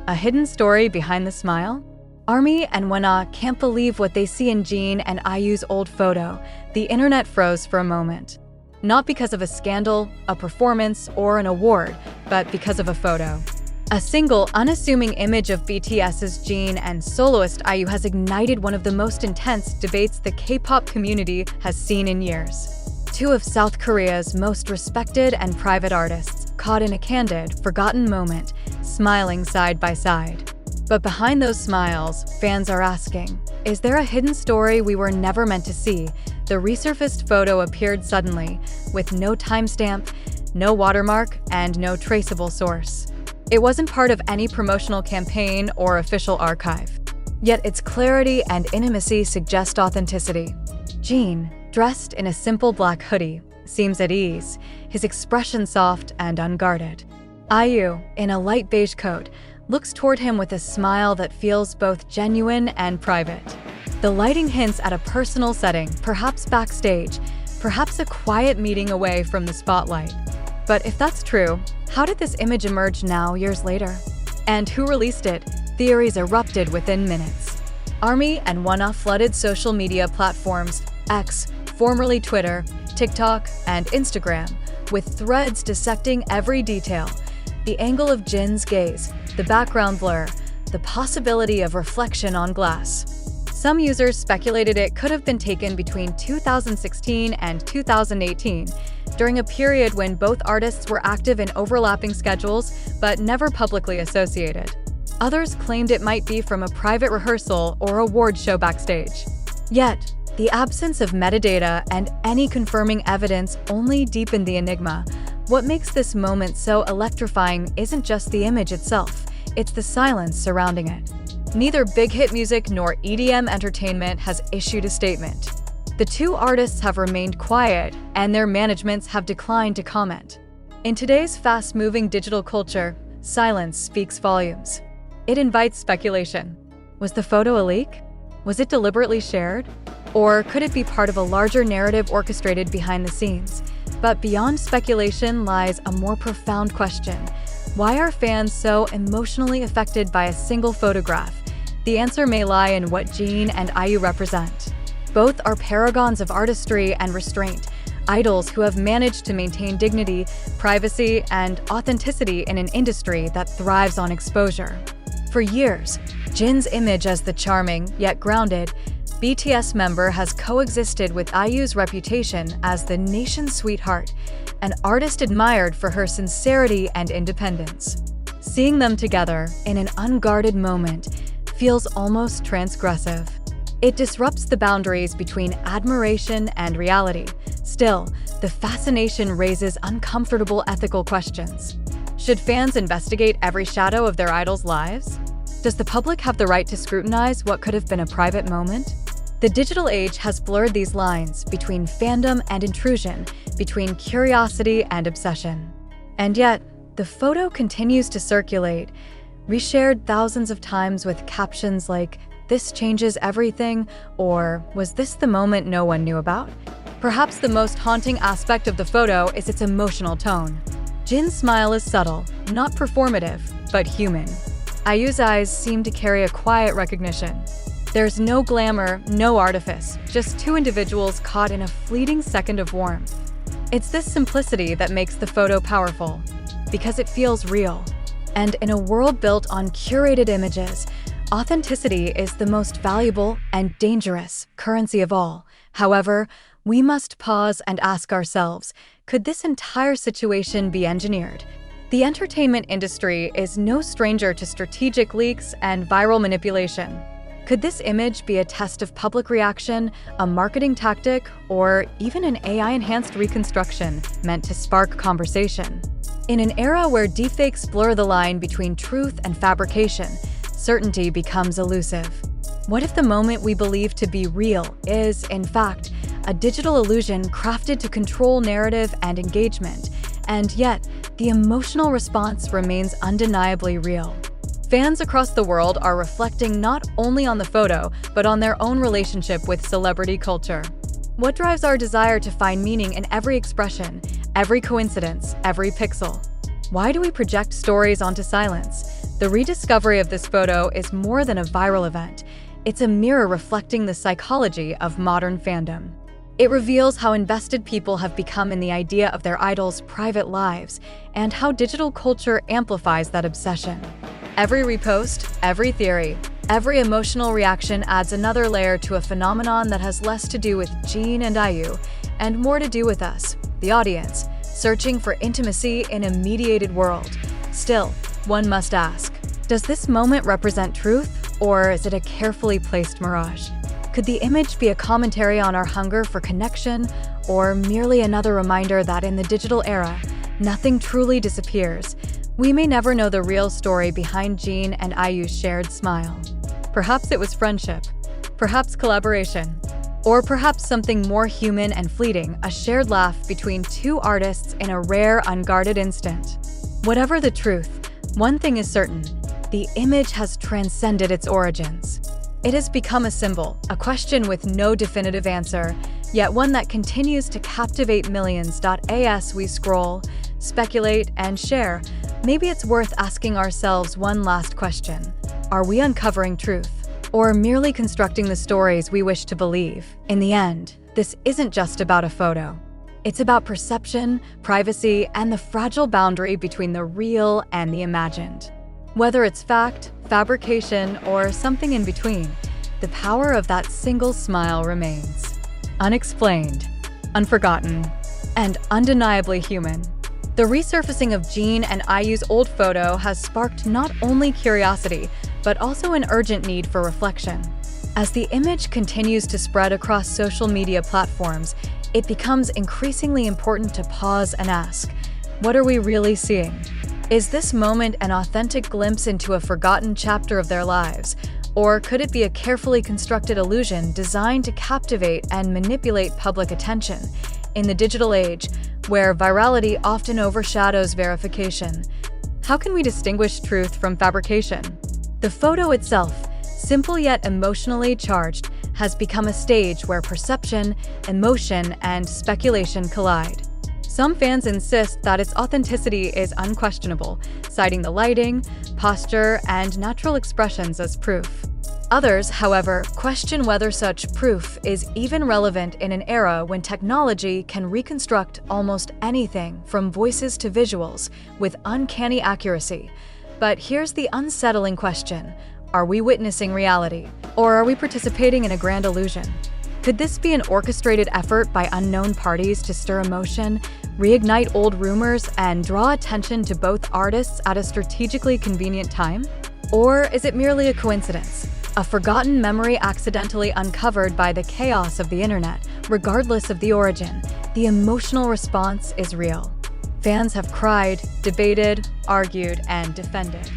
A hidden story behind the smile? ARMY and Uaena can't believe what they see in Jin and IU's old photo. The internet froze for a moment. Not because of a scandal, a performance, or an award, but because of a photo. A single, unassuming image of BTS's Jin and soloist IU has ignited one of the most intense debates the K-pop community has seen in years. Two of South Korea's most respected and private artists, caught in a candid, forgotten moment, smiling side by side. But behind those smiles, fans are asking, is there a hidden story we were never meant to see? The resurfaced photo appeared suddenly, with no timestamp, no watermark, and no traceable source. It wasn't part of any promotional campaign or official archive. Yet its clarity and intimacy suggest authenticity. Jin, dressed in a simple black hoodie, seems at ease, his expression soft and unguarded. IU, in a light beige coat, looks toward him with a smile that feels both genuine and private. The lighting hints at a personal setting, perhaps backstage, perhaps a quiet meeting away from the spotlight. But if that's true, how did this image emerge now, years later? And who released it? Theories erupted within minutes. ARMY and Uaena flooded social media platforms, X, formerly Twitter, TikTok, and Instagram, with threads dissecting every detail. The angle of Jin's gaze, the background blur, the possibility of reflection on glass. Some users speculated it could have been taken between 2016 and 2018, during a period when both artists were active in overlapping schedules but never publicly associated. Others claimed it might be from a private rehearsal or award show backstage. Yet, the absence of metadata and any confirming evidence only deepened the enigma. What makes this moment so electrifying isn't just the image itself, it's the silence surrounding it. Neither big hit music nor EDM entertainment has issued a statement. The two artists have remained quiet, and their managements have declined to comment. In today's fast-moving digital culture, silence speaks volumes. It invites speculation. Was the photo a leak? Was it deliberately shared? Or could it be part of a larger narrative orchestrated behind the scenes? But beyond speculation lies a more profound question. Why are fans so emotionally affected by a single photograph? The answer may lie in what Jin and IU represent. Both are paragons of artistry and restraint, idols who have managed to maintain dignity, privacy, and authenticity in an industry that thrives on exposure. For years, Jin's image as the charming, yet grounded, BTS member has coexisted with IU's reputation as the nation's sweetheart, an artist admired for her sincerity and independence. Seeing them together in an unguarded moment feels almost transgressive. It disrupts the boundaries between admiration and reality. Still, the fascination raises uncomfortable ethical questions. Should fans investigate every shadow of their idols' lives? Does the public have the right to scrutinize what could have been a private moment? The digital age has blurred these lines between fandom and intrusion, between curiosity and obsession. And yet, the photo continues to circulate, reshared thousands of times with captions like, "This changes everything," or "Was this the moment no one knew about?" Perhaps the most haunting aspect of the photo is its emotional tone. Jin's smile is subtle, not performative, but human. IU's eyes seem to carry a quiet recognition. There's no glamour, no artifice, just two individuals caught in a fleeting second of warmth. It's this simplicity that makes the photo powerful, because it feels real. And in a world built on curated images, authenticity is the most valuable and dangerous currency of all. However, we must pause and ask ourselves, could this entire situation be engineered? The entertainment industry is no stranger to strategic leaks and viral manipulation. Could this image be a test of public reaction, a marketing tactic, or even an AI-enhanced reconstruction meant to spark conversation? In an era where deepfakes blur the line between truth and fabrication, certainty becomes elusive. What if the moment we believe to be real is, in fact, a digital illusion crafted to control narrative and engagement, and yet the emotional response remains undeniably real? Fans across the world are reflecting not only on the photo, but on their own relationship with celebrity culture. What drives our desire to find meaning in every expression, every coincidence, every pixel? Why do we project stories onto silence? The rediscovery of this photo is more than a viral event. It's a mirror reflecting the psychology of modern fandom. It reveals how invested people have become in the idea of their idols' private lives and how digital culture amplifies that obsession. Every repost, every theory, every emotional reaction adds another layer to a phenomenon that has less to do with Jin and IU and more to do with us, the audience, searching for intimacy in a mediated world. Still, one must ask, does this moment represent truth, or is it a carefully placed mirage? Could the image be a commentary on our hunger for connection, or merely another reminder that in the digital era, nothing truly disappears? We may never know the real story behind Jin and IU's shared smile. Perhaps it was friendship, perhaps collaboration, or perhaps something more human and fleeting, a shared laugh between two artists in a rare, unguarded instant. Whatever the truth, one thing is certain: the image has transcended its origins. It has become a symbol, a question with no definitive answer, yet one that continues to captivate millions. As we scroll, speculate, and share, maybe it's worth asking ourselves one last question. Are we uncovering truth, or merely constructing the stories we wish to believe? In the end, this isn't just about a photo. It's about perception, privacy, and the fragile boundary between the real and the imagined. Whether it's fact, fabrication, or something in between, the power of that single smile remains. Unexplained, unforgotten, and undeniably human. The resurfacing of Jin and IU's old photo has sparked not only curiosity, but also an urgent need for reflection. As the image continues to spread across social media platforms, it becomes increasingly important to pause and ask, what are we really seeing? Is this moment an authentic glimpse into a forgotten chapter of their lives, or could it be a carefully constructed illusion designed to captivate and manipulate public attention? In the digital age, where virality often overshadows verification, how can we distinguish truth from fabrication? The photo itself, simple yet emotionally charged, has become a stage where perception, emotion, and speculation collide. Some fans insist that its authenticity is unquestionable, citing the lighting, posture, and natural expressions as proof. Others, however, question whether such proof is even relevant in an era when technology can reconstruct almost anything from voices to visuals with uncanny accuracy. But here's the unsettling question: are we witnessing reality, or are we participating in a grand illusion? Could this be an orchestrated effort by unknown parties to stir emotion, reignite old rumors, and draw attention to both artists at a strategically convenient time? Or is it merely a coincidence, a forgotten memory accidentally uncovered by the chaos of the internet? Regardless of the origin, the emotional response is real. Fans have cried, debated, argued, and defended.